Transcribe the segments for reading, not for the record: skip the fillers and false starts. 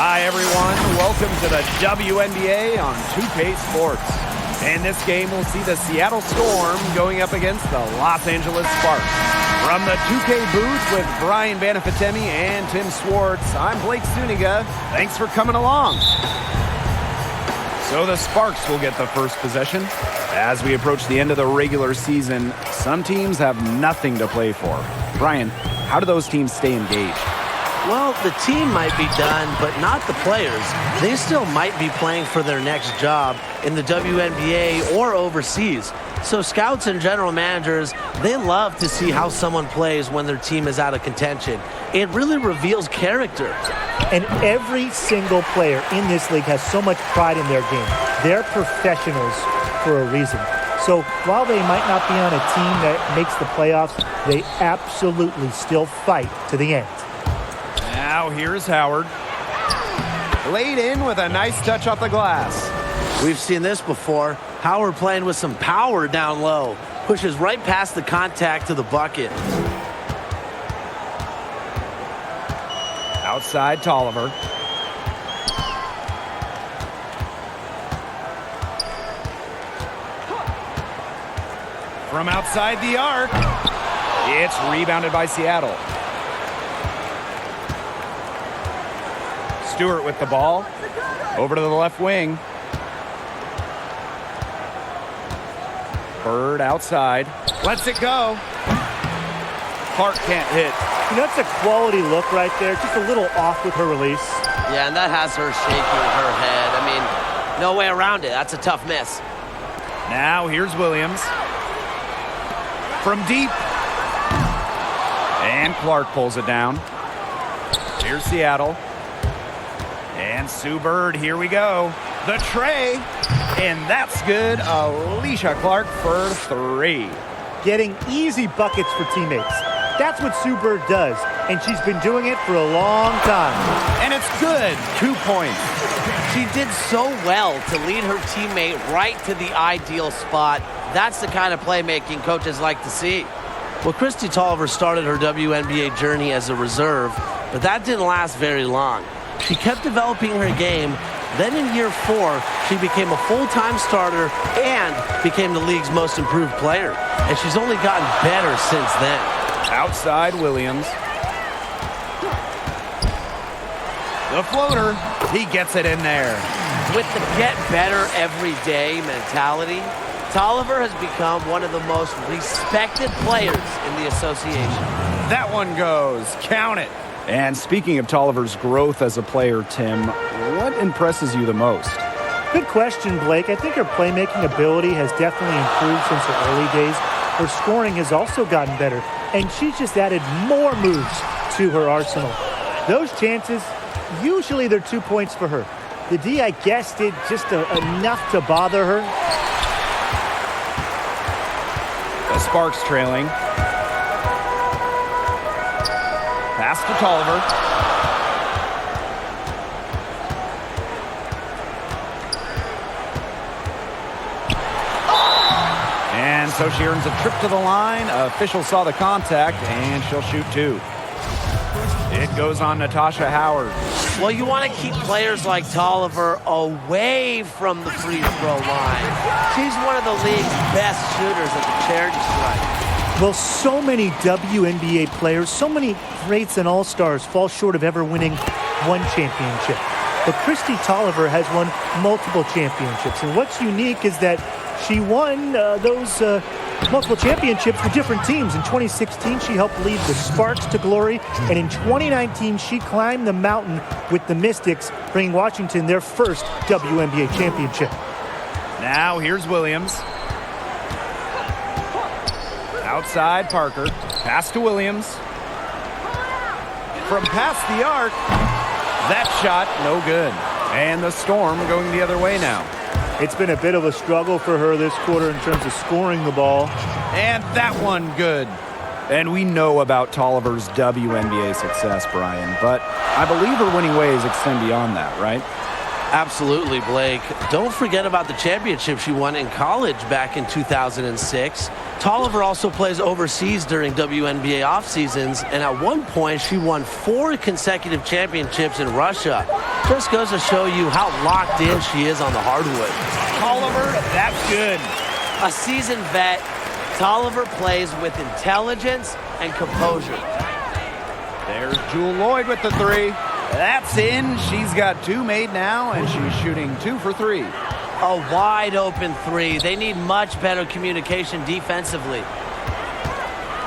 Hi, everyone. Welcome to the WNBA on 2K Sports. In this game, we'll see the Seattle Storm going up against the Los Angeles Sparks. From the 2K booth with Brian Banafitemi and Tim Swartz, I'm Blake Suniga. Thanks for coming along. So the Sparks will get the first possession. As we approach the end of the regular season, some teams have nothing to play for. Brian, how do those teams stay engaged? Well, the team might be done, but not the players. They still might be playing for their next job in the WNBA or overseas. So scouts and general managers, they love to see how someone plays when their team is out of contention. It really reveals character. And every single player in this league has so much pride in their game. They're professionals for a reason. So while they might not be on a team that makes the playoffs, they absolutely still fight to the end. Now here's Howard. Laid in with a nice touch off the glass. We've seen this before. Howard playing with some power down low. Pushes right past the contact to the bucket. Outside Tolliver. From outside the arc. It's rebounded by Seattle. Stewart with the ball. Over to the left wing. Bird outside. Lets it go. Clark can't hit. You know, that's a quality look right there. Just a little off with her release. Yeah, and that has her shaking her head. I mean, no way around it. That's a tough miss. Now here's Williams. From deep. And Clark pulls it down. Here's Seattle. And Sue Bird, here we go. The tray. And that's good. Alicia Clark for three. Getting easy buckets for teammates. That's what Sue Bird does, and she's been doing it for a long time. And it's good. 2 points. She did so well to lead her teammate right to the ideal spot. That's the kind of playmaking coaches like to see. Well, Christy Tolliver started her WNBA journey as a reserve, but that didn't last very long. She kept developing her game. Then in year 4, she became a full-time starter and became the league's most improved player. And she's only gotten better since then. Outside Williams. The floater. He gets it in there. With the get better every day mentality, Tolliver has become one of the most respected players in the association. That one goes. Count it. And speaking of Tolliver's growth as a player, Tim, what impresses you the most? Good question, Blake. I think her playmaking ability has definitely improved since her early days. Her scoring has also gotten better, and she's just added more moves to her arsenal. Those chances, usually they're 2 points for her. The D, I guess, did just enough to bother her. The Sparks trailing. Pass to Tolliver. And so she earns a trip to the line. Official saw the contact, and she'll shoot 2. It goes on Natasha Howard. Well, you want to keep players like Tolliver away from the free throw line. She's one of the league's best shooters at the charity stripe. Well, so many WNBA players, so many greats and all-stars fall short of ever winning one championship. But Christy Tolliver has won multiple championships. And what's unique is that she won those multiple championships for different teams. In 2016, she helped lead the Sparks to glory. And in 2019, she climbed the mountain with the Mystics, bringing Washington their first WNBA championship. Now here's Williams. Outside Parker. Pass to Williams. From past the arc. That shot, no good. And the Storm going the other way now. It's been a bit of a struggle for her this quarter in terms of scoring the ball. And that one good. And we know about Tolliver's WNBA success, Brian, but I believe her winning ways extend beyond that, right? Absolutely, Blake. Don't forget about the championship she won in college back in 2006. Tolliver also plays overseas during WNBA off seasons, and at one point she won 4 consecutive championships in Russia. Just goes to show you how locked in she is on the hardwood. Tolliver, that's good. A seasoned vet, Tolliver plays with intelligence and composure. There's Jewel Lloyd with the 3. That's in. She's got 2 made now, and she's shooting 2 for 3. A wide open 3. They need much better communication defensively.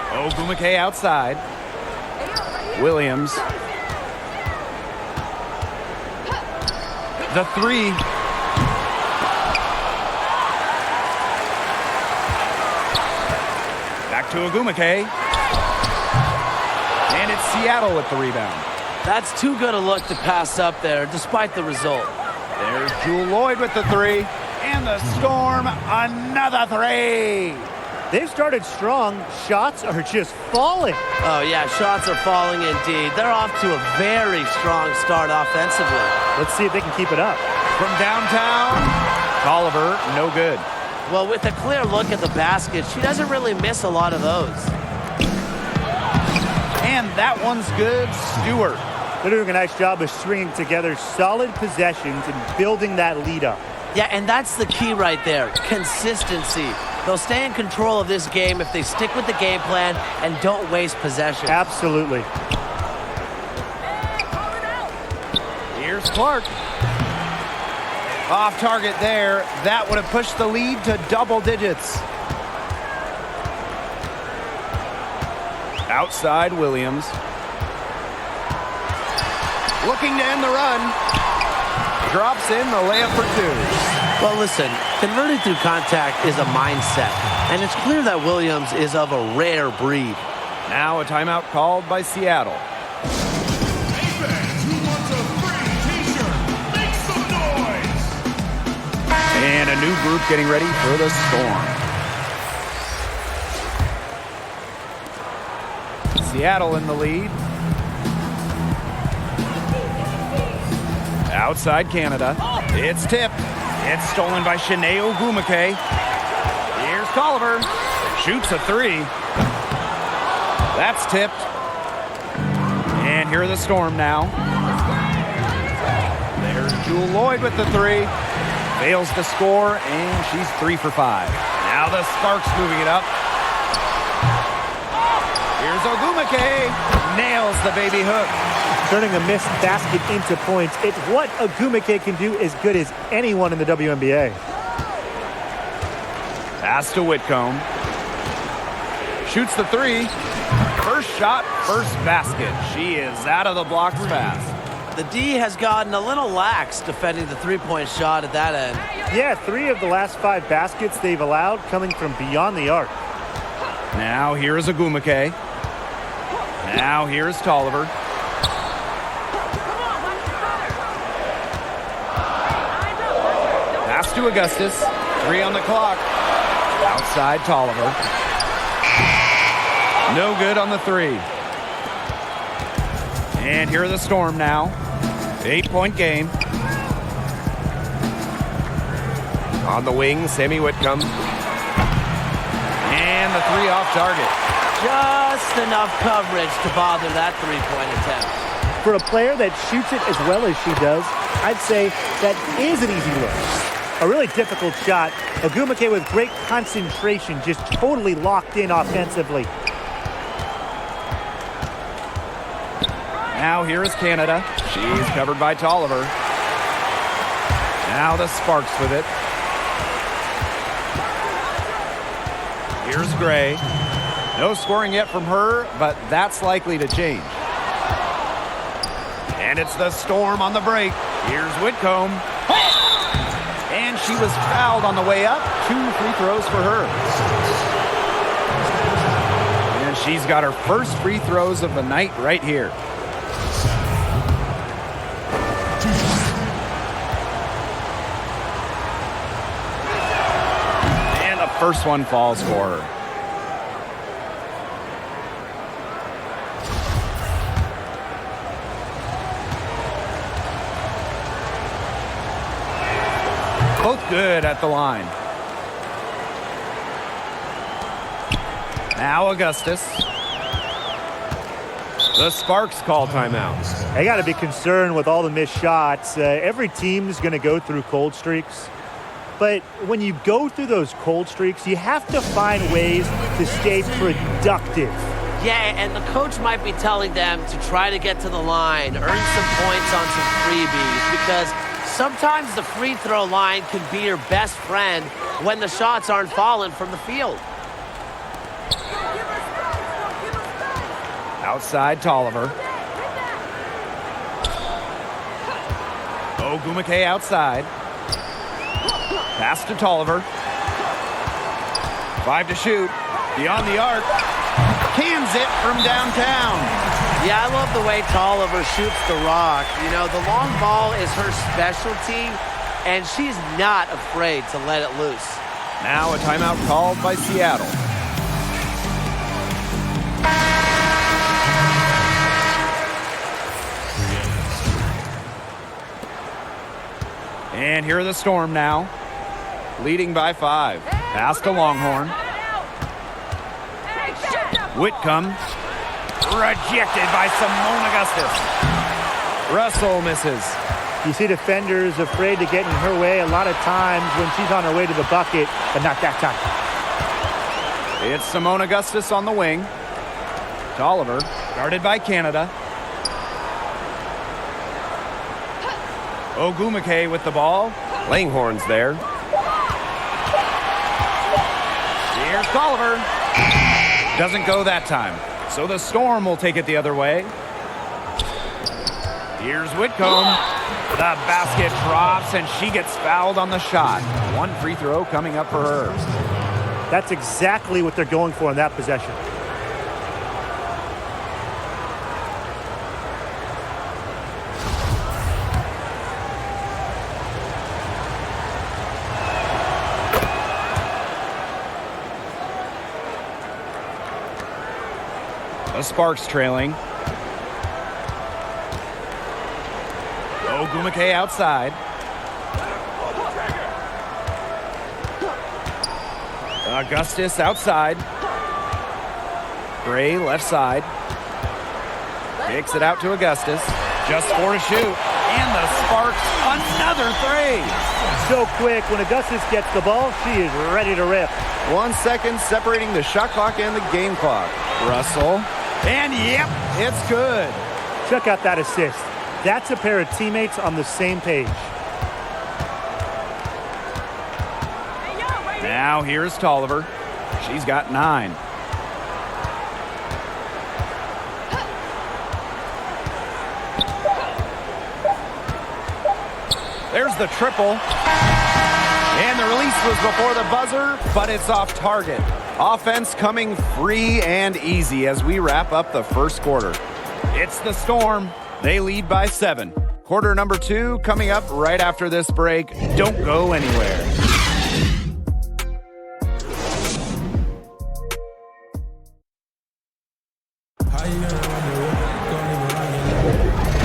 Ogumake outside. Williams. The 3. Back to Ogumake. And it's Seattle with the rebound. That's too good a look to pass up there, despite the result. There's Jewel Lloyd with the 3. And the Storm, another 3. They've started strong. Shots are just falling. Oh, yeah, shots are falling indeed. They're off to a very strong start offensively. Let's see if they can keep it up. From downtown, Tolliver, no good. Well, with a clear look at the basket, she doesn't really miss a lot of those. And that one's good. Stewart. They're doing a nice job of stringing together solid possessions and building that lead up. Yeah, and that's the key right there, consistency. They'll stay in control of this game if they stick with the game plan and don't waste possession. Absolutely. Here's Clark. Off target there. That would have pushed the lead to double digits. Outside Williams. Looking to end the run. Drops in the layup for 2. Well, listen, converting through contact is a mindset, and it's clear that Williams is of a rare breed. Now a timeout called by Seattle. Hey fans, who wants a free t-shirt? Make some noise! And a new group getting ready for the Storm. Seattle in the lead. Outside Canada. It's tipped. It's stolen by Shanae Ogumake. Here's Tolliver. Shoots a 3. That's tipped. And here are the Storm now. There's Jewel Lloyd with the 3. Fails to score, and she's 3 for 5. Now the Sparks moving it up. Here's Ogumake. Nails the baby hook. Turning a missed basket into points. It's what Ogumake can do as good as anyone in the WNBA. Pass to Whitcomb. Shoots the 3. First shot, first basket. She is out of the blocks fast. The D has gotten a little lax defending the three-point shot at that end. Yeah, 3 of the last 5 baskets they've allowed coming from beyond the arc. Now here is Ogumake. Now here's Tolliver. Pass to Augustus. 3 on the clock. Outside Tolliver. No good on the 3. And here are the Storm now. 8-point game. On the wing, Sammy Whitcomb. And the 3 off target. Just enough coverage to bother that three-point attempt. For a player that shoots it as well as she does, I'd say that is an easy look. A really difficult shot. Ogumake with great concentration, just totally locked in offensively. Now here is Canada. She's covered by Tolliver. Now the Sparks with it. Here's Gray. No scoring yet from her, but that's likely to change. And it's the Storm on the break. Here's Whitcomb. And she was fouled on the way up. 2 free throws for her. And she's got her first free throws of the night right here. And the first one falls for her. Both good at the line. Now Augustus. The Sparks call timeout. They got to be concerned with all the missed shots. Every team is going to go through cold streaks. But when you go through those cold streaks, you have to find ways to stay productive. Yeah, and the coach might be telling them to try to get to the line, earn some points on some freebies, because sometimes the free throw line can be your best friend when the shots aren't falling from the field. Outside Tolliver. Ogumake outside. Pass to Tolliver. 5 to shoot. Beyond the arc. Cans it from downtown. Yeah, I love the way Tolliver shoots the rock. You know, the long ball is her specialty, and she's not afraid to let it loose. Now a timeout called by Seattle. And here are the Storm now, leading by 5. Pass to Longhorn. Whitcomb, rejected by Simone Augustus. Russell misses. You see defenders afraid to get in her way a lot of times when she's on her way to the bucket, but not that time. It's Simone Augustus on the wing. Tolliver, guarded by Canada. Ogumake with the ball. Langhorn's there. Here's Tolliver. Doesn't go that time. So the Storm will take it the other way. Here's Whitcomb. The basket drops and she gets fouled on the shot. One free throw coming up for her. That's exactly what they're going for in that possession. The Sparks trailing. Ogumake outside. Augustus outside. Gray left side. Kicks it out to Augustus. Just 4 to shoot. And the Sparks another 3. So quick, when Augustus gets the ball, she is ready to rip. 1 second separating the shot clock and the game clock. Russell. And yep, it's good. Check out that assist. That's a pair of teammates on the same page. Now here's Tolliver. She's got 9. There's the triple. And the release was before the buzzer, but it's off target. Offense coming free and easy as we wrap up the first quarter. It's the Storm. They lead by 7. Quarter number 2 coming up right after this break. Don't go anywhere.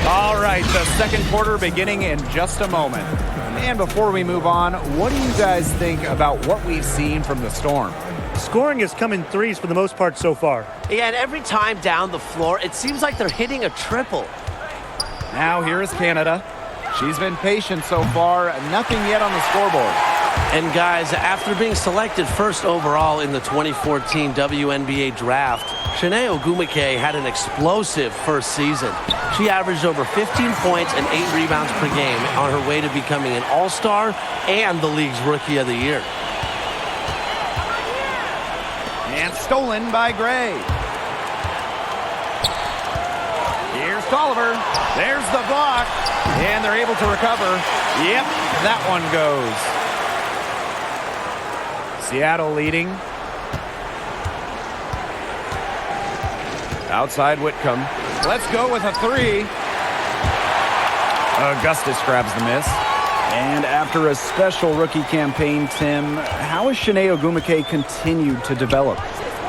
All right, the second quarter beginning in just a moment. And before we move on, what do you guys think about what we've seen from the Storm? Scoring has come in threes for the most part so far. Yeah, and every time down the floor, it seems like they're hitting a triple. Now here is Canada. She's been patient so far, nothing yet on the scoreboard. And guys, after being selected first overall in the 2014 WNBA draft, Shanae Ogumake had an explosive first season. She averaged over 15 points and 8 rebounds per game on her way to becoming an all-star and the league's Rookie of the Year. And stolen by Gray. Here's Tolliver. There's the block. And they're able to recover. Yep, that one goes. Seattle leading. Outside Whitcomb. Let's go with a 3. Augustus grabs the miss. And after a special rookie campaign, Tim, how has Shanae Ogumake continued to develop?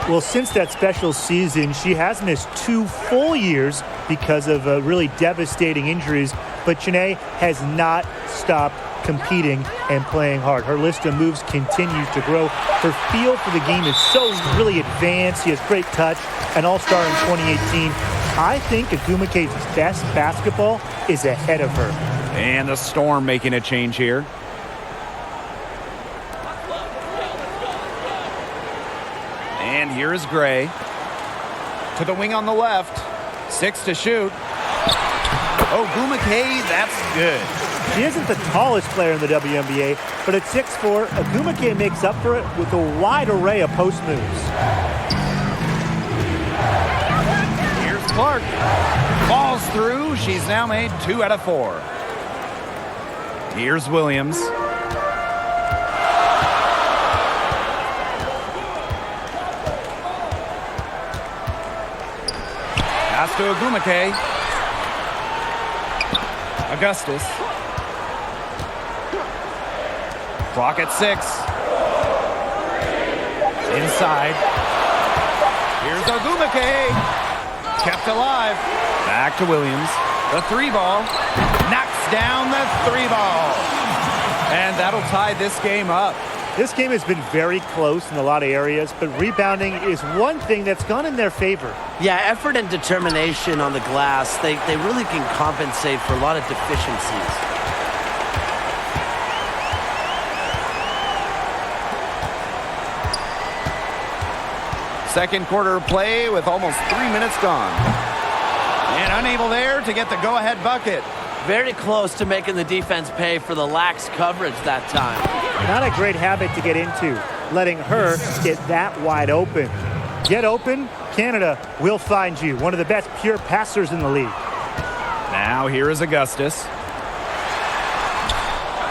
Well, since that special season, she has missed 2 full years because of really devastating injuries, but Shanae has not stopped competing and playing hard. Her list of moves continues to grow. Her feel for the game is so really advanced. She has great touch, an all-star in 2018. I think Agumake's best basketball is ahead of her. And the Storm making a change here. And here is Gray. To the wing on the left. 6 to shoot. Ogumake, that's good. She isn't the tallest player in the WNBA, but at 6'4", Agumake makes up for it with a wide array of post moves. Here's Clark. Falls through. She's now made 2 out of 4. Here's Williams. Pass to Ogumake. Augustus. Clock at 6. Inside. Here's Ogumake. Kept alive. Back to Williams. The 3-ball. Knocks down the 3-ball. And that'll tie this game up. This game has been very close in a lot of areas, but rebounding is one thing that's gone in their favor. Yeah, effort and determination on the glass, they really can compensate for a lot of deficiencies. Second quarter play with almost 3 minutes gone. And unable there to get the go-ahead bucket. Very close to making the defense pay for the lax coverage that time. Not a great habit to get into, letting her get that wide open. Get open, Canada will find you. One of the best pure passers in the league. Now here is Augustus.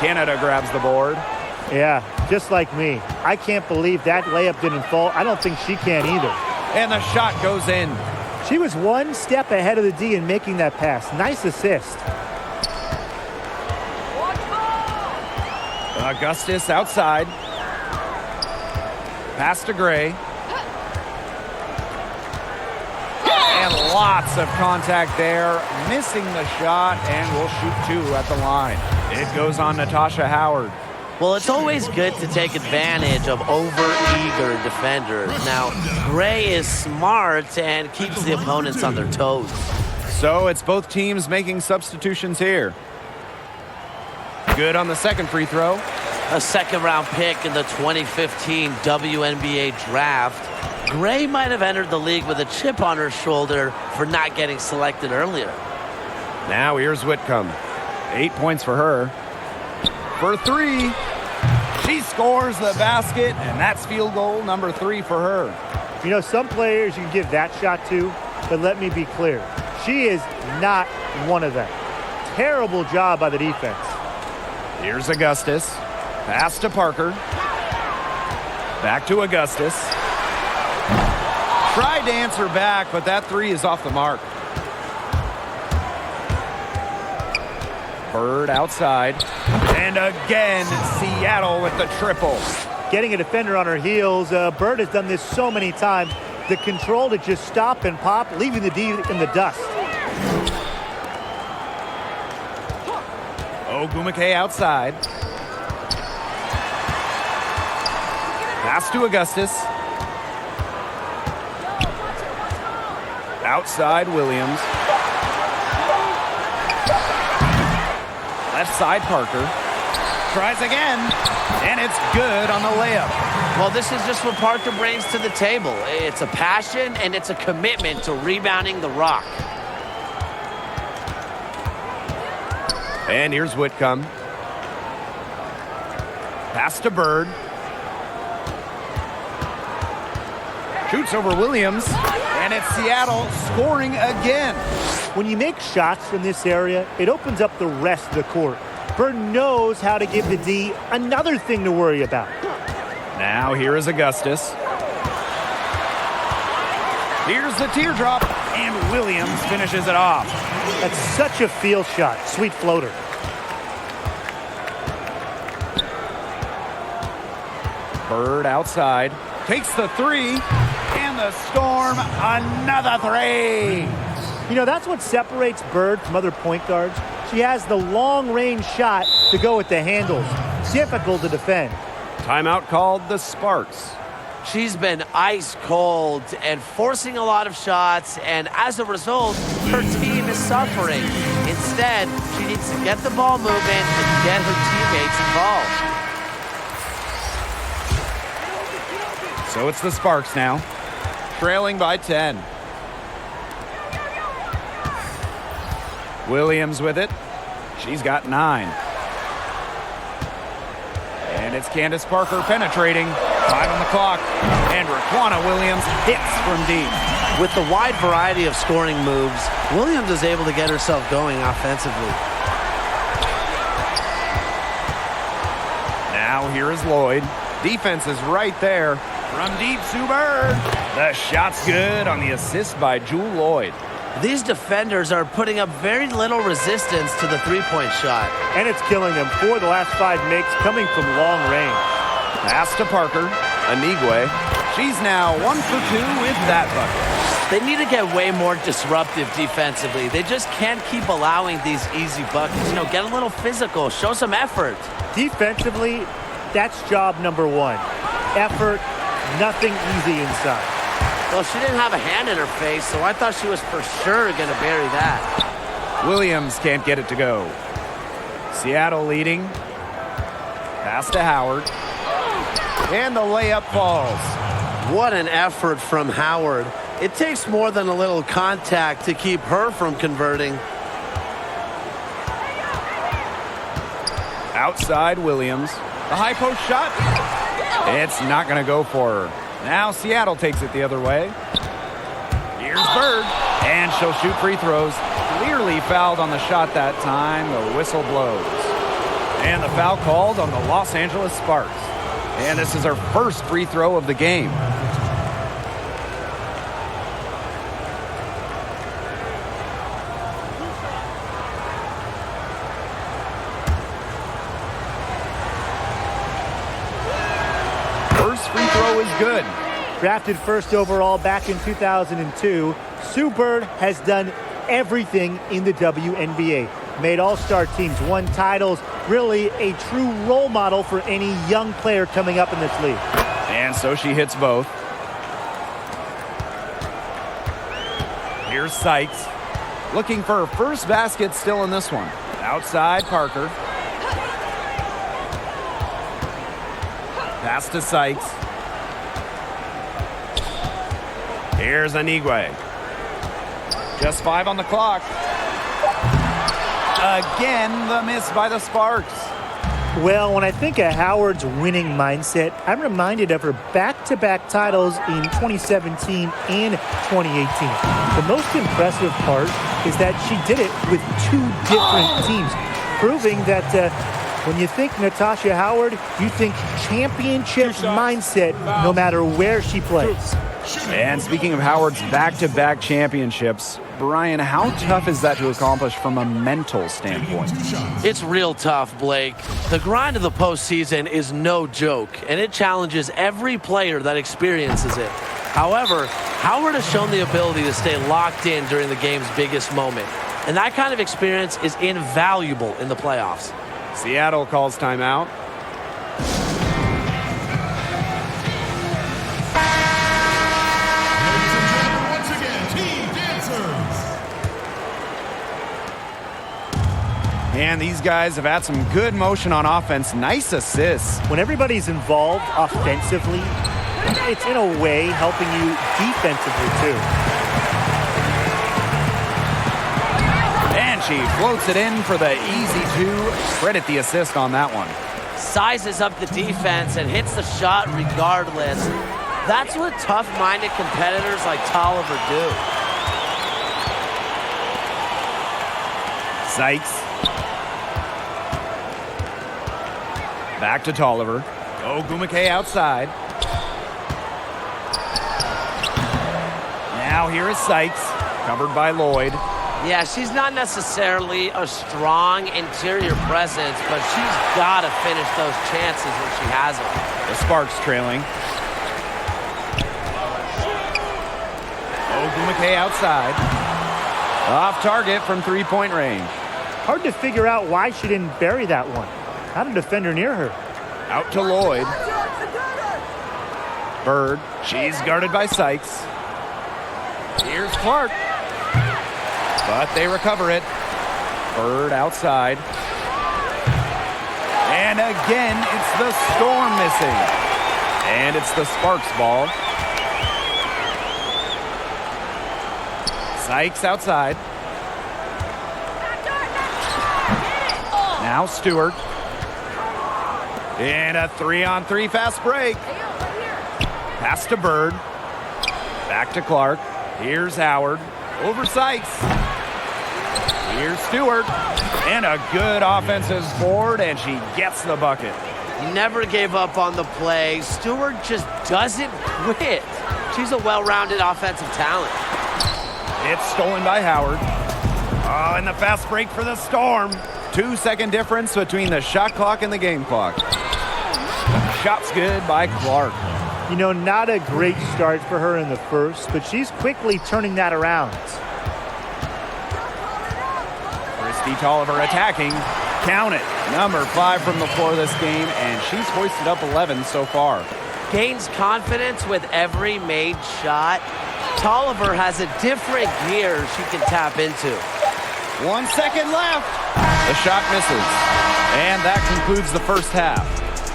Canada grabs the board. Yeah, just like me. I can't believe that layup didn't fall. I don't think she can either. And the shot goes in. She was one step ahead of the D in making that pass. Nice assist. Augustus outside. Pass to Gray. And lots of contact there. Missing the shot, and will shoot 2 at the line. It goes on Natasha Howard. Well, it's always good to take advantage of over-eager defenders. Now, Gray is smart and keeps the opponents on their toes. So it's both teams making substitutions here. Good on the second free throw. A second-round pick in the 2015 WNBA draft. Gray might have entered the league with a chip on her shoulder for not getting selected earlier. Now here's Whitcomb. 8 points for her. For 3. She scores the basket, and that's field goal number 3 for her. You know, some players you can give that shot to, but let me be clear. She is not one of them. Terrible job by the defense. Here's Augustus. Pass to Parker. Back to Augustus. Tried to answer back, but that 3 is off the mark. Bird outside. And again, Seattle with the triple. Getting a defender on her heels. Bird has done this so many times. The control to just stop and pop, leaving the D in the dust. Ogumake outside. Pass to Augustus. Outside Williams. Left side Parker. Tries again. And it's good on the layup. Well, this is just what Parker brings to the table. It's a passion and it's a commitment to rebounding the rock. And here's Whitcomb. Pass to Bird. Shoots over Williams. And it's Seattle scoring again. When you make shots from this area, it opens up the rest of the court. Bird knows how to give the D another thing to worry about. Now here is Augustus. Here's the teardrop, and Williams finishes it off. That's such a field shot. Sweet floater. Bird outside. Takes the 3, and the Storm another 3. You know, that's what separates Bird from other point guards. She has the long-range shot, to go with the handles. Difficult to defend. Timeout called the Sparks. She's been ice cold and forcing a lot of shots, and as a result, her team is suffering. Instead, she needs to get the ball moving and get her teammates involved. So it's the Sparks now, trailing by 10. Williams with it. She's got 9. And it's Candace Parker penetrating. 5 on the clock. And Raquana Williams hits from deep. With the wide variety of scoring moves, Williams is able to get herself going offensively. Now here is Lloyd. Defense is right there. From deep, Sue Bird. The shot's good on the assist by Jewel Lloyd. These defenders are putting up very little resistance to the three-point shot. And it's killing them. 4 of the last 5 makes coming from long range. Pass to Parker. Anigwe. She's now 1 for 2 with that bucket. They need to get way more disruptive defensively. They just can't keep allowing these easy buckets. You know, get a little physical. Show some effort. Defensively, that's job number 1. Effort, nothing easy inside. Well, she didn't have a hand in her face, so I thought she was for sure going to bury that. Williams can't get it to go. Seattle leading. Pass to Howard. And the layup falls. What an effort from Howard. It takes more than a little contact to keep her from converting. Outside Williams. The high post shot. It's not going to go for her. Now Seattle takes it the other way. Here's Bird. And she'll shoot free throws. Clearly fouled on the shot that time. The whistle blows. And the foul called on the Los Angeles Sparks. And this is her first free throw of the game. First free throw is good. Drafted first overall back in 2002, Sue Bird has done everything in the WNBA. Made all-star teams, won titles, really a true role model for any young player coming up in this league. And so she hits both. Here's Sykes. Looking for her first basket still in this one. Outside Parker. Pass to Sykes. Here's Anigwe. Just 5 on the clock. Again, the miss by the Sparks. Well, when I think of Howard's winning mindset, I'm reminded of her back-to-back titles in 2017 and 2018. The most impressive part is that she did it with 2 different teams, proving that when you think Natasha Howard, you think championship mindset no matter where she plays. And speaking of Howard's back-to-back championships, Brian, how tough is that to accomplish from a mental standpoint? It's real tough, Blake. The grind of the postseason is no joke, and it challenges every player that experiences it. However, Howard has shown the ability to stay locked in during the game's biggest moment, and that kind of experience is invaluable in the playoffs. Seattle calls timeout. And these guys have had some good motion on offense. Nice assists. When everybody's involved offensively, it's in a way helping you defensively too. And she floats it in for the easy 2. Credit the assist on that one. Sizes up the defense and hits the shot regardless. That's what tough-minded competitors like Tolliver do. Sykes. Back to Tolliver. Ogumake outside. Now here is Sykes, covered by Lloyd. Yeah, she's not necessarily a strong interior presence, but she's got to finish those chances when she has them. The Sparks trailing. Ogumake outside. Off target from 3-point range. Hard to figure out why she didn't bury that one. Not a defender near her. Out to Lloyd. Bird. She's guarded by Sykes. Here's Clark. But they recover it. Bird outside. And again, it's the Storm missing. And it's the Sparks ball. Sykes outside. Now Stewart. And a 3-on-3 fast break. Pass to Bird. Back to Clark. Here's Howard. Over Sykes. Here's Stewart. And a good offensive board, and she gets the bucket. Never gave up on the play. Stewart just doesn't quit. She's a well-rounded offensive talent. It's stolen by Howard. Oh, and the fast break for the Storm. 2-second difference between the shot clock and the game clock. Shot's good by Clark. You know, not a great start for her in the first, but she's quickly turning that around. Christy Tolliver attacking. Count it. Number 5 from the floor this game, and she's hoisted up 11 so far. Gains confidence with every made shot. Tolliver has a different gear she can tap into. 1 second left. The shot misses. And that concludes the first half.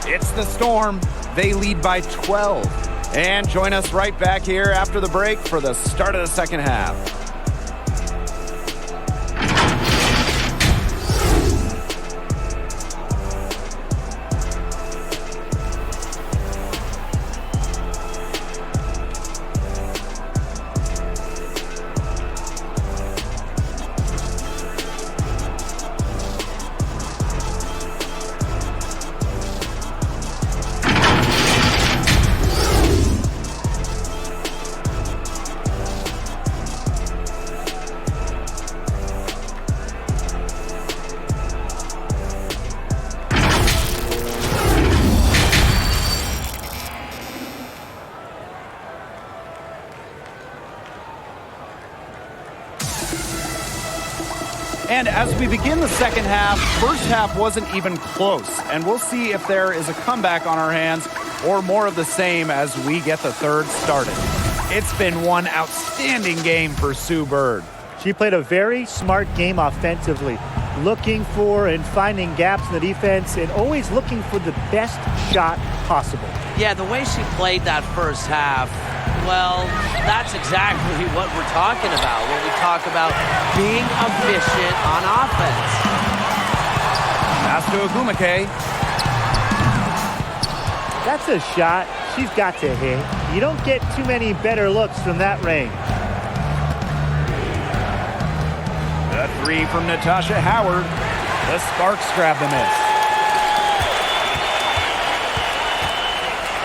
It's the Storm. They lead by 12. And join us right back here after the break for the start of the second half. And as we begin the second half, first half wasn't even close. And we'll see if there is a comeback on our hands or more of the same as we get the third started. It's been one outstanding game for Sue Bird. She played a very smart game offensively, looking for and finding gaps in the defense and always looking for the best shot possible. Yeah, the way she played that first half, well, that's exactly what we're talking about when we talk about being efficient on offense. Pass to Agumake. That's a shot she's got to hit. You don't get too many better looks from that range. The 3 from Natasha Howard. The Sparks grab the miss.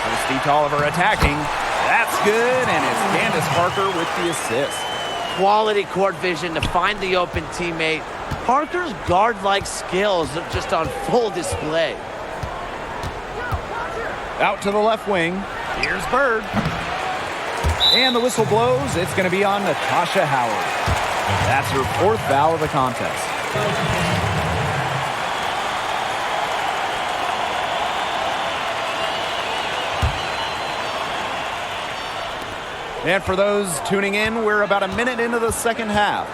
Christy Tolliver attacking. That's good, and it's Candace Parker with the assist. Quality court vision to find the open teammate. Parker's guard-like skills are just on full display. Out to the left wing. Here's Bird. And the whistle blows. It's going to be on Natasha Howard. That's her 4th foul of the contest. And for those tuning in, we're about a minute into the second half.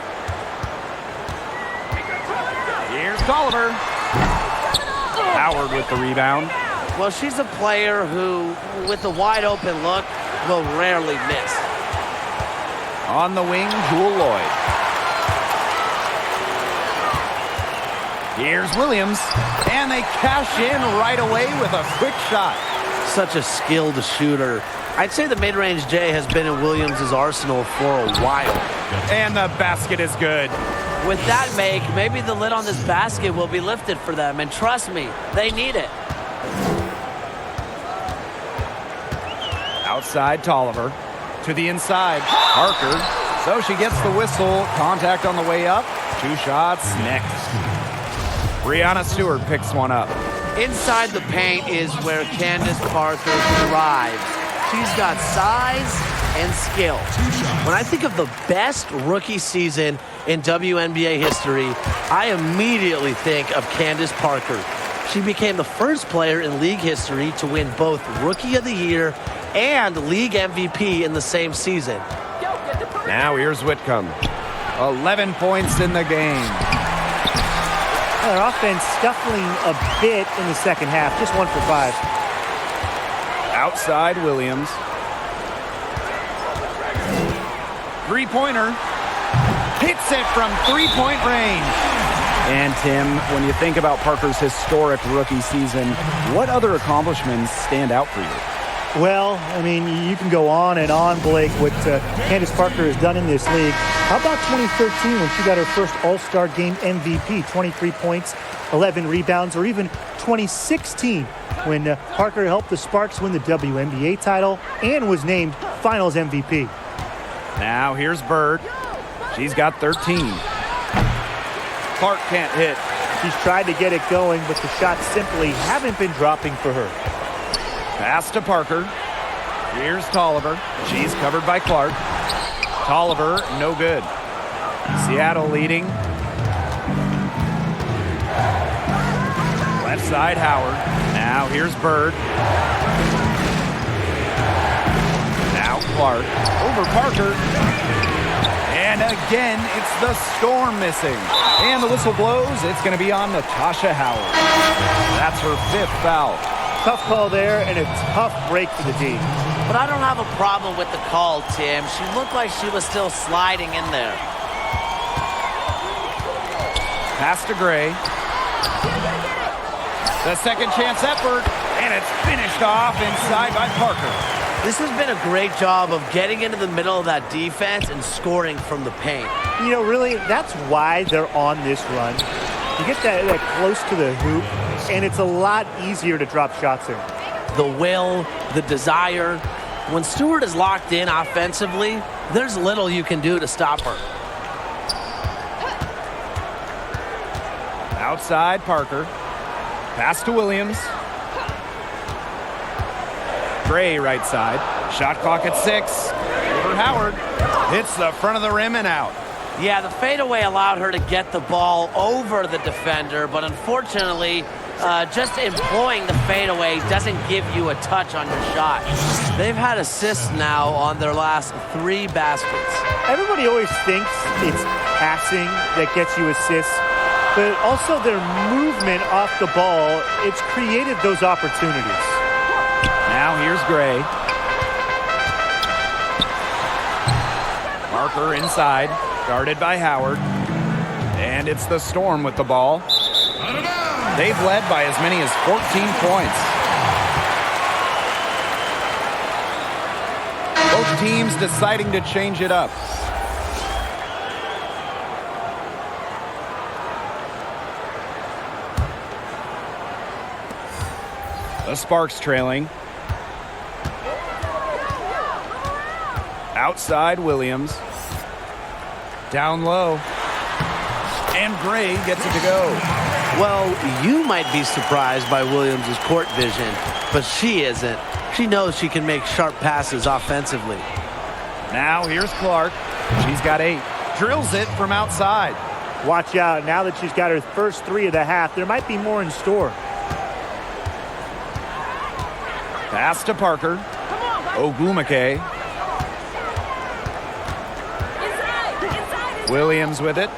Here's Tolliver. Howard with the rebound. Well, she's a player who, with a wide open look, will rarely miss. On the wing, Jewel Lloyd. Here's Williams. And they cash in right away with a quick shot. Such a skilled shooter. I'd say the mid-range J has been in Williams' arsenal for a while. And the basket is good. With that make, maybe the lid on this basket will be lifted for them. And trust me, they need it. Outside Tolliver. To the inside, Parker. So she gets the whistle. Contact on the way up. 2 shots next. Brianna Stewart picks one up. Inside the paint is where Candace Parker thrives. She's got size and skill. When I think of the best rookie season in WNBA history, I immediately think of Candace Parker. She became the first player in league history to win both Rookie of the Year and League MVP in the same season. Now here's Whitcomb. 11 points in the game. Their offense scuffling a bit in the second half. Just 1 for 5. Outside Williams. Three-pointer. Hits it from three-point range. And Tim, when you think about Parker's historic rookie season, what other accomplishments stand out for you? Well, I mean, you can go on and on, Blake, what Candace Parker has done in this league. How about 2013 when she got her first All-Star Game MVP, 23 points, 11 rebounds, or even 2016 when Parker helped the Sparks win the WNBA title and was named Finals MVP. Now here's Bird. She's got 13. Clark can't hit. She's tried to get it going, but the shots simply haven't been dropping for her. Pass to Parker. Here's Tolliver. She's covered by Clark. Tolliver, no good. Seattle leading. Left side, Howard. Now here's Bird. Now Clark. Over Parker. And again, it's the Storm missing. And the whistle blows. It's going to be on Natasha Howard. That's her 5th foul. Tough call there and a tough break for the D. But I don't have a problem with the call, Tim. She looked like she was still sliding in there. Pass to Gray. The second chance effort, and it's finished off inside by Parker. This has been a great job of getting into the middle of that defense and scoring from the paint. You know, really, that's why they're on this run. You get that close to the hoop, and it's a lot easier to drop shots in. The will, the desire. When Stewart is locked in offensively, there's little you can do to stop her. Outside Parker. Pass to Williams. Gray right side. Shot clock at 6. Over Howard. Hits the front of the rim and out. Yeah, the fadeaway allowed her to get the ball over the defender, but unfortunately, just employing the fadeaway doesn't give you a touch on your shot. They've had assists now on their last 3 baskets. Everybody always thinks it's passing that gets you assists, but also their movement off the ball, it's created those opportunities. Now here's Gray. Parker inside, guarded by Howard. And it's the Storm with the ball. They've led by as many as 14 points. Both teams deciding to change it up. The Sparks trailing. Outside Williams. Down low. And Gray gets it to go. Well, you might be surprised by Williams' court vision, but she isn't. She knows she can make sharp passes offensively. Now here's Clark. She's got 8. Drills it from outside. Watch out. Now that she's got her first 3 of the half, there might be more in store. Pass to Parker. Ogumake. Williams with it.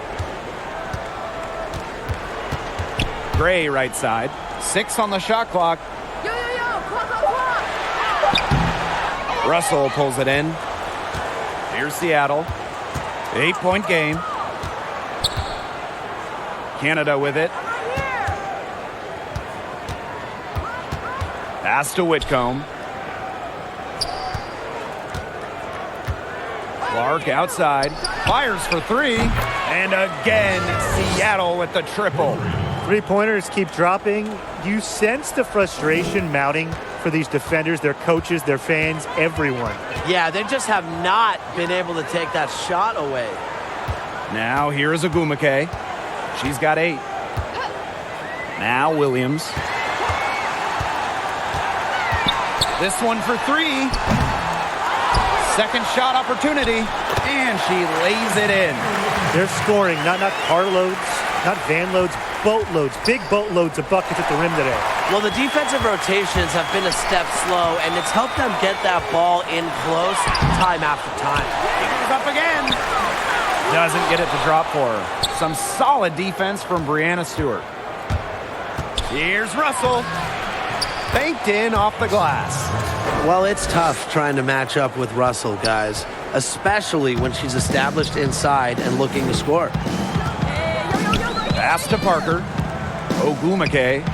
Gray right side. 6 on the shot clock. Russell pulls it in. Here's Seattle. 8-point game. Canada with it. Pass to Whitcomb. Clark outside. Fires for 3. And again, Seattle with the triple. 3-pointers keep dropping. You sense the frustration mounting for these defenders, their coaches, their fans, everyone. Yeah, they just have not been able to take that shot away. Now here's Ogumake. She's got 8. Now Williams. This one for 3. Second shot opportunity. And she lays it in. They're scoring, not carloads, Not van loads, boatloads. Big boatloads of buckets at the rim today. Well, the defensive rotations have been a step slow, and it's helped them get that ball in close time after time. Eagles up again. Doesn't get it to drop for her. Some solid defense from Breanna Stewart. Here's Russell. Banked in off the glass. Well, it's tough trying to match up with Russell, guys, especially when she's established inside and looking to score. Pass to Parker. Ogumake.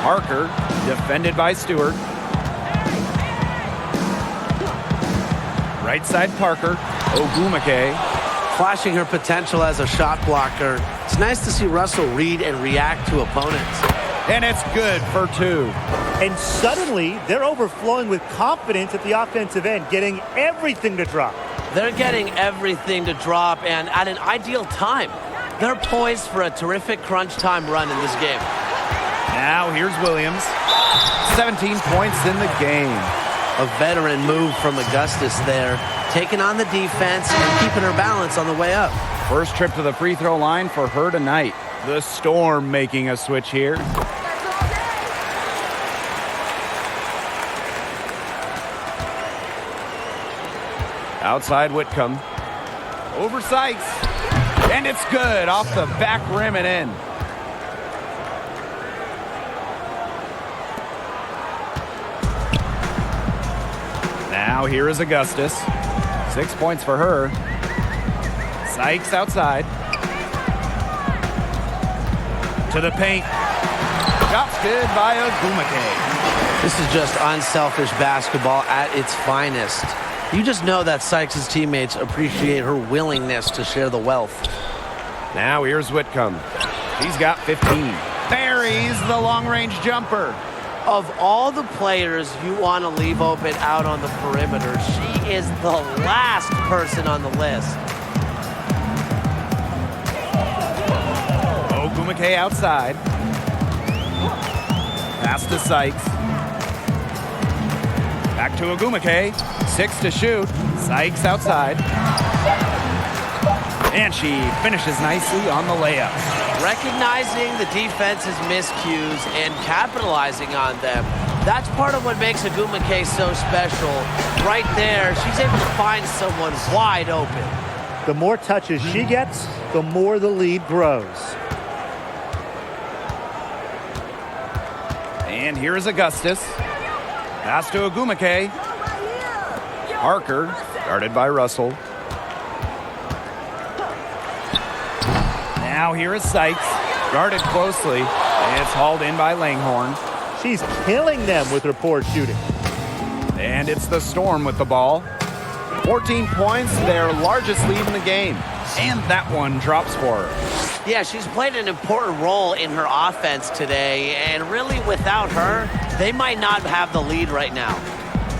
Parker, defended by Stewart. Right side Parker. Ogumake. Flashing her potential as a shot blocker. It's nice to see Russell read and react to opponents. And it's good for 2. And suddenly, they're overflowing with confidence at the offensive end, getting everything to drop. They're getting everything to drop, and at an ideal time. They're poised for a terrific crunch time run in this game. Now here's Williams. 17 points in the game. A veteran move from Augustus there, taking on the defense and keeping her balance on the way up. First trip to the free throw line for her tonight. The Storm making a switch here. Outside Whitcomb. Over Sykes. And it's good off the back rim and in. Now here is Augustus. 6 points for her. Sykes outside. To the paint. Shot's good by Ogumake. This is just unselfish basketball at its finest. You just know that Sykes' teammates appreciate her willingness to share the wealth. Now here's Whitcomb. He's got 15. Buries the long-range jumper. Of all the players you want to leave open out on the perimeter, she is the last person on the list. Ogumake outside. Pass to Sykes. Back to Ogumake. 6 to shoot. Sykes outside. And she finishes nicely on the layup. Recognizing the defense's miscues and capitalizing on them. That's part of what makes Ogumake so special. Right there, she's able to find someone wide open. The more touches she gets, the more the lead grows. And here is Augustus. Pass to Ogumake. Parker, guarded by Russell. Now here is Sykes, guarded closely, and it's hauled in by Langhorne. She's killing them with her poor shooting. And it's the Storm with the ball. 14 points, their largest lead in the game. And that one drops for her. Yeah, she's played an important role in her offense today, and really without her, they might not have the lead right now.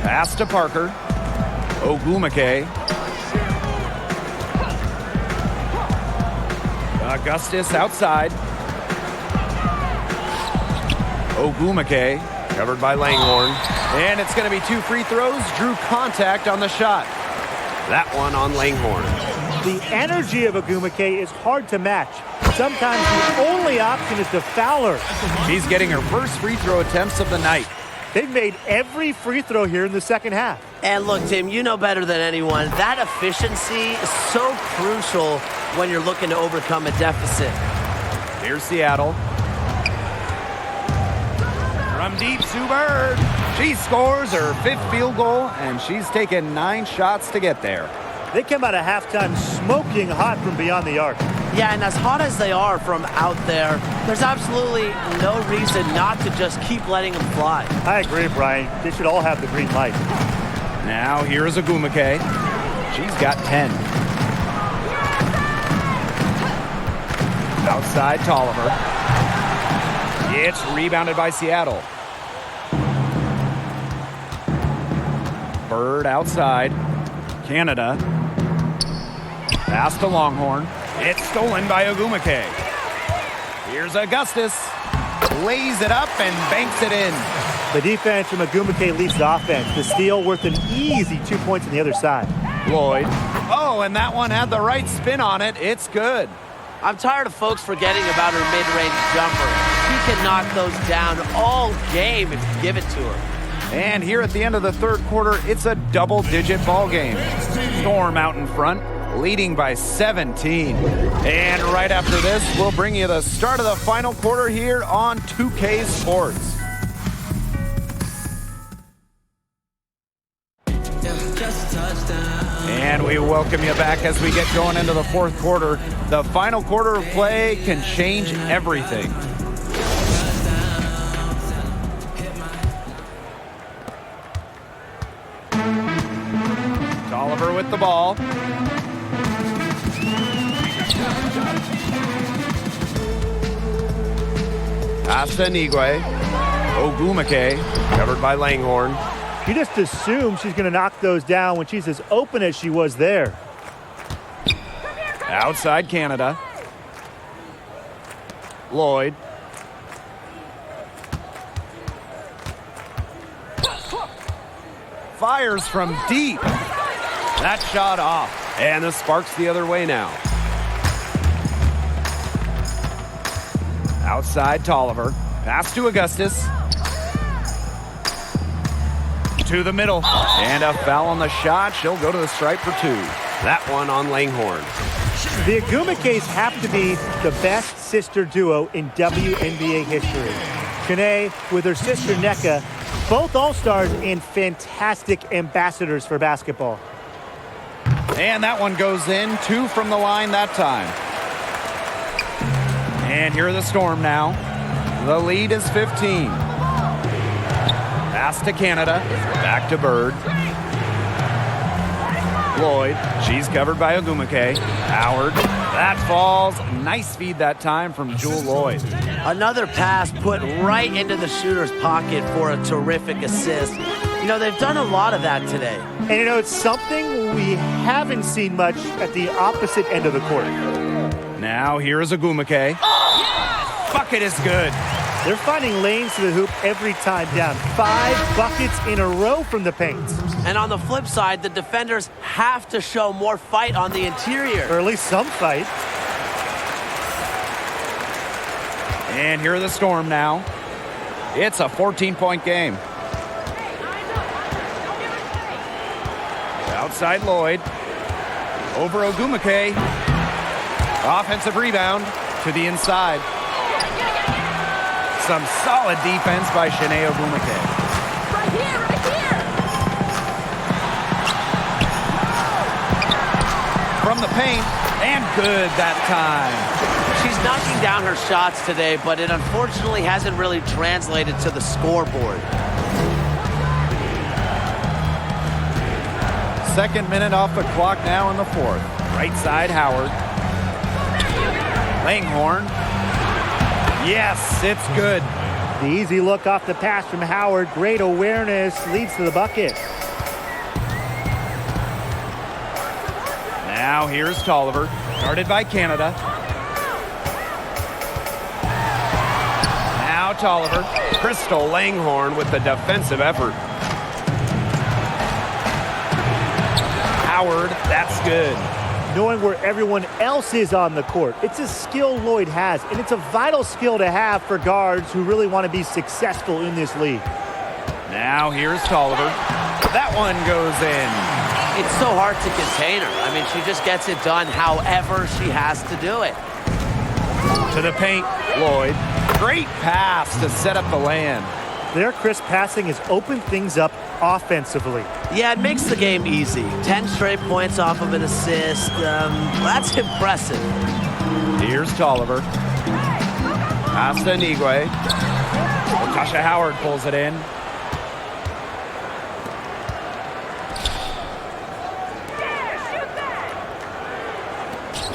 Pass to Parker. Ogumake. Augustus outside. Ogumake, covered by Langhorne. And it's going to be 2 free throws. Drew contact on the shot. That one on Langhorne. The energy of Ogumake is hard to match. Sometimes the only option is to foul her. She's getting her first free throw attempts of the night. They've made every free throw here in the second half. And look, Tim, you know better than anyone, that efficiency is so crucial when you're looking to overcome a deficit. Here's Seattle. From deep, Sue Bird. She scores her 5th field goal, and she's taken 9 shots to get there. They come out of halftime smoking hot from beyond the arc. Yeah, and as hot as they are from out there, there's absolutely no reason not to just keep letting them fly. I agree, Brian. They should all have the green light. Now here is Ogumake. She's got 10. Outside Tolliver. It's rebounded by Seattle. Bird outside. Canada. Pass to Longhorn. It's stolen by Ogumake. Here's Augustus. Lays it up and banks it in. The defense from Ogumake leads the offense. The steal worth an easy 2 points on the other side. Lloyd. Oh, and that one had the right spin on it. It's good. I'm tired of folks forgetting about her mid-range jumper. She can knock those down all game if you give it to her. And here at the end of the third quarter, it's a double-digit ball game. Storm out in front, leading by 17. And right after this, we'll bring you the start of the final quarter here on 2K Sports. And we welcome you back as we get going into the fourth quarter. The final quarter of play can change everything. Oliver with the ball. Asta Nigwe. Ogumake, covered by Langhorn. You just assume she's going to knock those down when she's as open as she was there. Outside Canada. Lloyd. Fires from deep. That shot off. And the sparks the other way now. Outside Tolliver. Pass to Augustus. To the middle. And a foul on the shot. She'll go to the stripe for two. That one on Langhorn. The Agumakes have to be the best sister duo in WNBA history. Shanae with her sister Nneka, both all-stars and fantastic ambassadors for basketball. And that one goes in. Two from the line that time. And here are the Storm now. The lead is 15. Pass to Canada. Back to Bird. Lloyd. She's covered by Ogumake. Howard. That falls. Nice feed that time from Jewel Lloyd. Another pass put right into the shooter's pocket for a terrific assist. You know, they've done a lot of that today. And you know, it's something we haven't seen much at the opposite end of the court. Now here is Ogumake. Bucket is good. They're finding lanes to the hoop every time down. 5 buckets in a row from the paint. And on the flip side, the defenders have to show more fight on the interior. Or at least some fight. And here are the Storm now. It's a 14-point game. Outside Lloyd. Over Ogumake. Offensive rebound to the inside. Some solid defense by Shanae Ogumake. Right here, right here. From the paint, and good that time. She's knocking down her shots today, but it unfortunately hasn't really translated to the scoreboard. Second minute off the clock now in the fourth. Right side, Howard. Langhorn. Yes, it's good. The easy look off the pass from Howard. Great awareness, leads to the bucket. Now here's Tolliver, guarded by Canada. Now Tolliver. Crystal Langhorn with the defensive effort. Howard, that's good. Knowing where everyone else is on the court. It's a skill Lloyd has, and it's a vital skill to have for guards who really want to be successful in this league. Now here's Tolliver. That one goes in. It's so hard to contain her. I mean, she just gets it done however she has to do it. To the paint, Lloyd. Great pass to set up the land. Their crisp passing has opened things up offensively. Yeah, it makes the game easy. 10 straight points off of an assist. That's impressive. Here's Tolliver. Asta Nigwe. Natasha Howard pulls it in.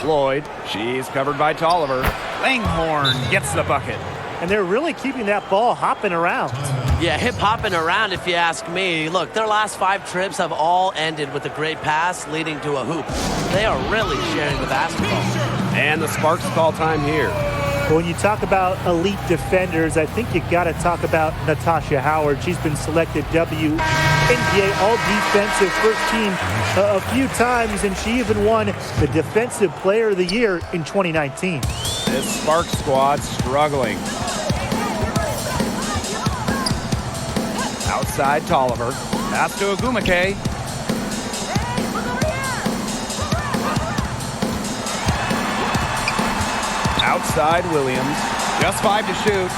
Lloyd. She's covered by Tolliver. Langhorn gets the bucket. And they're really keeping that ball hopping around. Yeah, hip-hopping around if you ask me. Look, their last 5 trips have all ended with a great pass leading to a hoop. They are really sharing the basketball. And the Sparks call time here. But when you talk about elite defenders, I think you got to talk about Natasha Howard. She's been selected WNBA All-Defensive First Team a few times, and she even won the Defensive Player of the Year in 2019. This Sparks squad struggling. Outside Tolliver. Pass to Agumake. Outside Williams. Just 5 to shoot.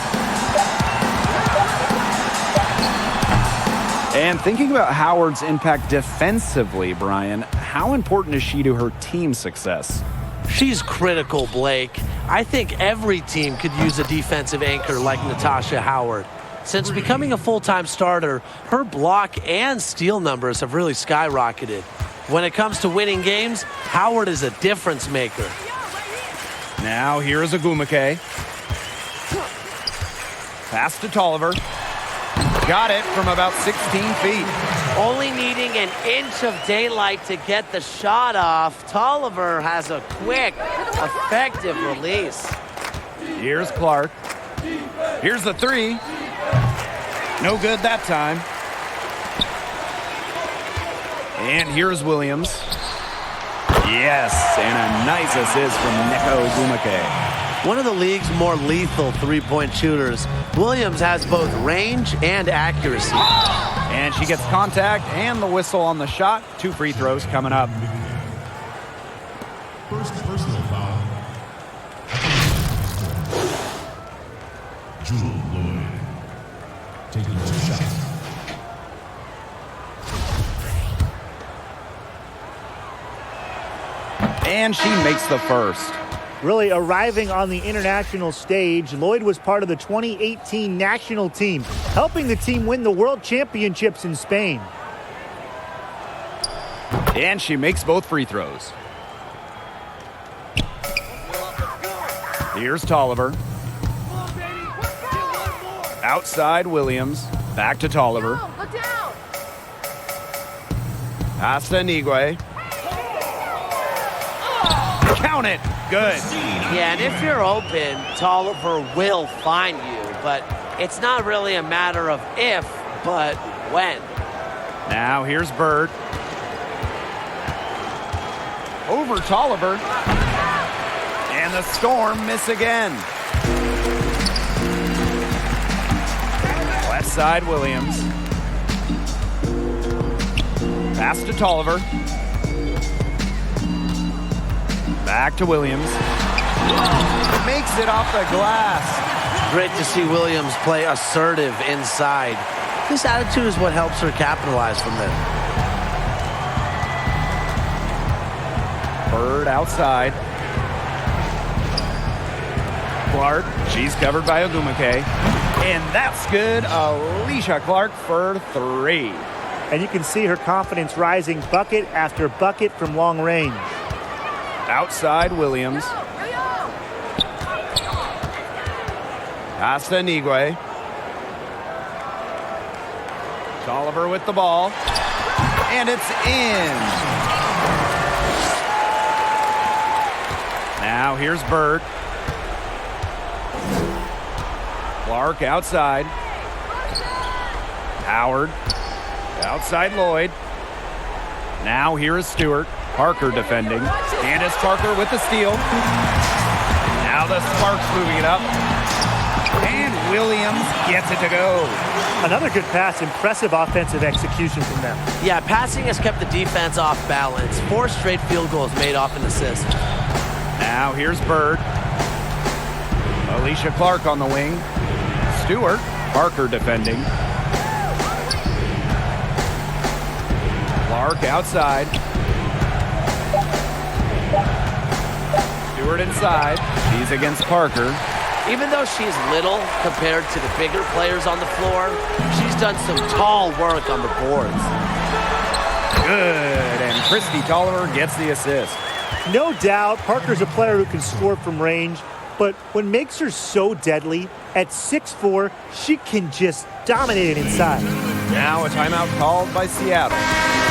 And thinking about Howard's impact defensively, Brian, how important is she to her team's success? She's critical, Blake. I think every team could use a defensive anchor like Natasha Howard. Since becoming a full-time starter, her block and steal numbers have really skyrocketed. When it comes to winning games, Howard is a difference maker. Now here's Agumake. Pass to Tolliver. Got it from about 16 feet. Only needing an inch of daylight to get the shot off, Tolliver has a quick, effective release. Here's Clark. Here's the three. No good that time. And here's Williams. Yes, and a nice assist from Neko Agumake. One of the league's more lethal three-point shooters, Williams has both range and accuracy. And she gets contact and the whistle on the shot. 2 free throws coming up. First personal foul. Jewel Lloyd. Taking 2 shots. And she makes the first. Really arriving on the international stage, Lloyd was part of the 2018 national team, helping the team win the World Championships in Spain. And she makes both free throws. Here's Tolliver. Outside Williams. Back to Tolliver. Look down. Pass to Nigwe. Count it. Good. Yeah, and if you're open, Tolliver will find you, but it's not really a matter of if, but when. Now here's Bird. Over Tolliver. And the Storm miss again. Left side Williams. Pass to Tolliver. Back to Williams. Makes it off the glass. Great to see Williams play assertive inside. This attitude is what helps her capitalize from there. Bird outside. Clark, she's covered by Agumake. And that's good. Alicia Clark for 3. And you can see her confidence rising bucket after bucket from long range. Outside Williams. Pass to Nigwe. Tolliver with the ball. And it's in. Now here's Bird. Clark outside. Howard. Outside Lloyd. Now here is Stewart. Parker defending. Candace Parker with the steal. Now the Sparks moving it up. And Williams gets it to go. Another good pass. Impressive offensive execution from them. Yeah, passing has kept the defense off balance. 4 straight field goals made off an assist. Now here's Bird. Alicia Clark on the wing. Stewart. Parker defending. Clark outside. Stewart inside. She's against Parker. Even though she's little compared to the bigger players on the floor, she's done some tall work on the boards. Good. And Christy Tolliver gets the assist. No doubt, Parker's a player who can score from range, but what makes her so deadly, at 6'4", she can just dominate it inside. Now a timeout called by Seattle.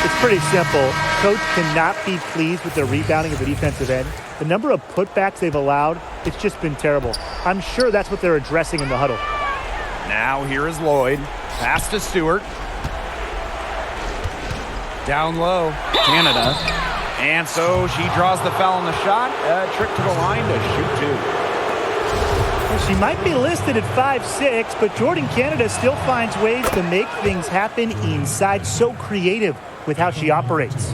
It's pretty simple. Coach cannot be pleased with their rebounding at the defensive end. The number of putbacks they've allowed, it's just been terrible. I'm sure that's what they're addressing in the huddle. Now here is Lloyd. Pass to Stewart. Down low. Canada. And so she draws the foul on the shot. A trip to the line to shoot two. She might be listed at 5'6", but Jordan Canada still finds ways to make things happen inside. So creative with how she operates.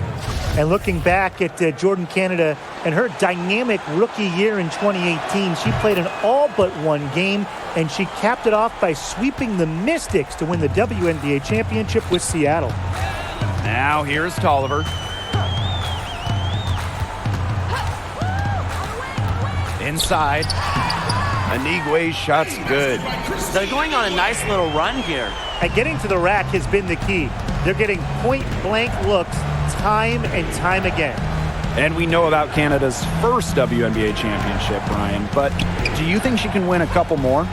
And looking back at Jordan Canada and her dynamic rookie year in 2018, she played in all but one game, and she capped it off by sweeping the Mystics to win the WNBA championship with Seattle. Now here's Tolliver. Inside. Anigue's shot's good. They're going on a nice little run here. And getting to the rack has been the key. They're getting point-blank looks time and time again. And we know about Canada's first WNBA championship, Brian, but do you think she can win a couple more?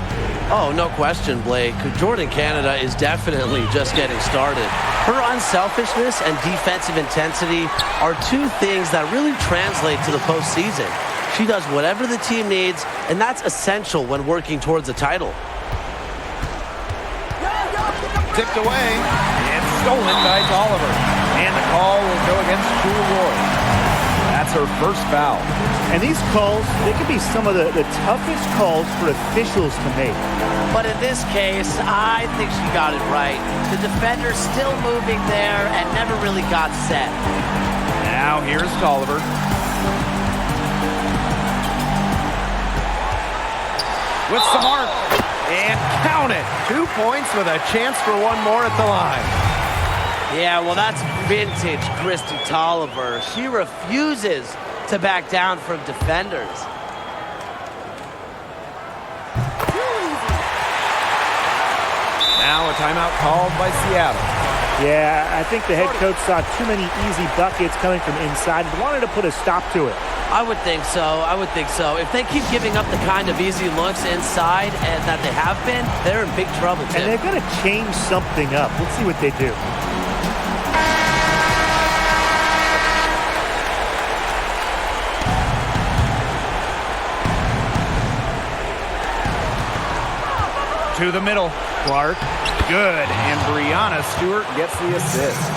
Oh, no question, Blake. Jordan Canada is definitely just getting started. Her unselfishness and defensive intensity are two things that really translate to the postseason. She does whatever the team needs, and that's essential when working towards a title. Tipped away. It's stolen by Tolliver. And the call will go against Jewel Roy. That's her first foul. And these calls, they can be some of the toughest calls for officials to make. But in this case, I think she got it right. The defender's still moving there and never really got set. Now here's Tolliver. With some mark. And count it. 2 points with a chance for one more at the line. Yeah, well, that's vintage Kristi Tolliver. She refuses to back down from defenders. Now a timeout called by Seattle. Yeah, I think the head coach saw too many easy buckets coming from inside and wanted to put a stop to it. I would think so. I would think so. If they keep giving up the kind of easy looks inside and that they have been, they're in big trouble, Tim. And they're going to change something up. Let's see what they do. To the middle. Clark. Good. And Brianna Stewart gets the assist.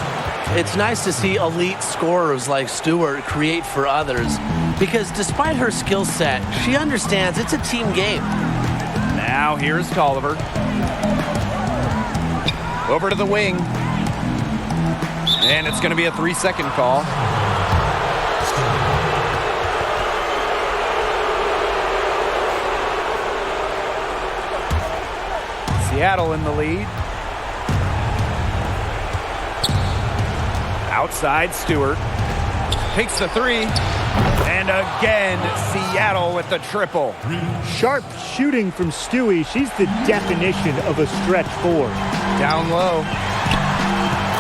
It's nice to see elite scorers like Stewart create for others because despite her skill set, she understands it's a team game. Now here's Tolliver. Over to the wing. And it's going to be a 3-second call. Seattle in the lead. Outside, Stewart takes the three, and again, Seattle with the triple. Sharp shooting from Stewie. She's the definition of a stretch four. Down low,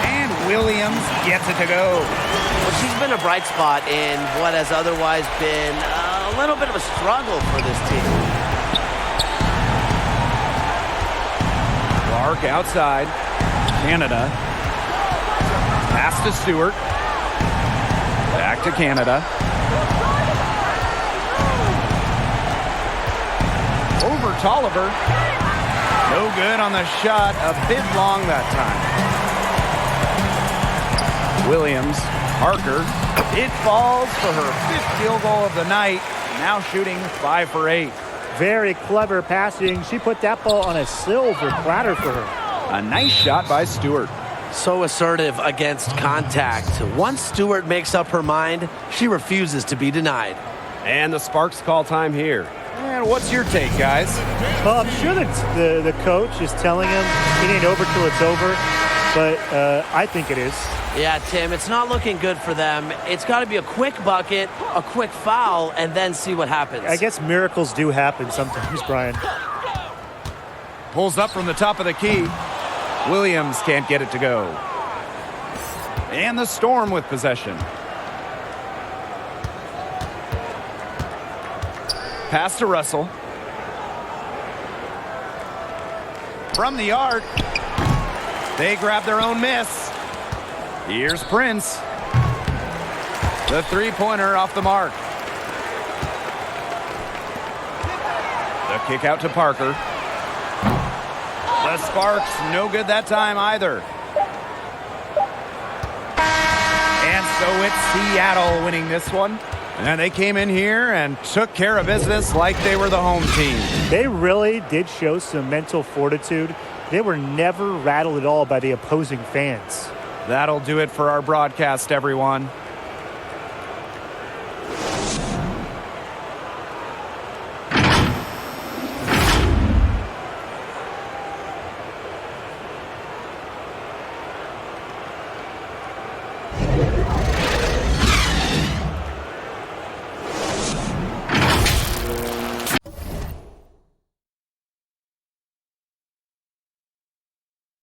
and Williams gets it to go. Well, she's been a bright spot in what has otherwise been a little bit of a struggle for this team. Clark outside, Canada. Pass to Stewart. Back to Canada. Over Tolliver. No good on the shot. A bit long that time. Williams. Parker. It falls for her 5th field goal of the night. Now shooting 5 for 8. Very clever passing. She put that ball on a silver platter for her. A nice shot by Stewart. So assertive against contact. Once Stewart makes up her mind, she refuses to be denied. And the Sparks call time here. And what's your take, guys? Well, I'm sure that the coach is telling him it ain't over till it's over, but I think it is. Yeah, Tim, it's not looking good for them. It's got to be a quick bucket, a quick foul, and then see what happens. I guess miracles do happen sometimes, Brian. Pulls up from the top of the key. Williams can't get it to go. And the Storm with possession. Pass to Russell. From the arc. They grab their own miss. Here's Prince. The three-pointer off the mark. The kick out to Parker. The Sparks, no good that time either. And So it's Seattle winning this one. And they came in here and took care of business like they were the home team. They really did show some mental fortitude. They were never rattled at all by the opposing fans. That'll do it for our broadcast, everyone.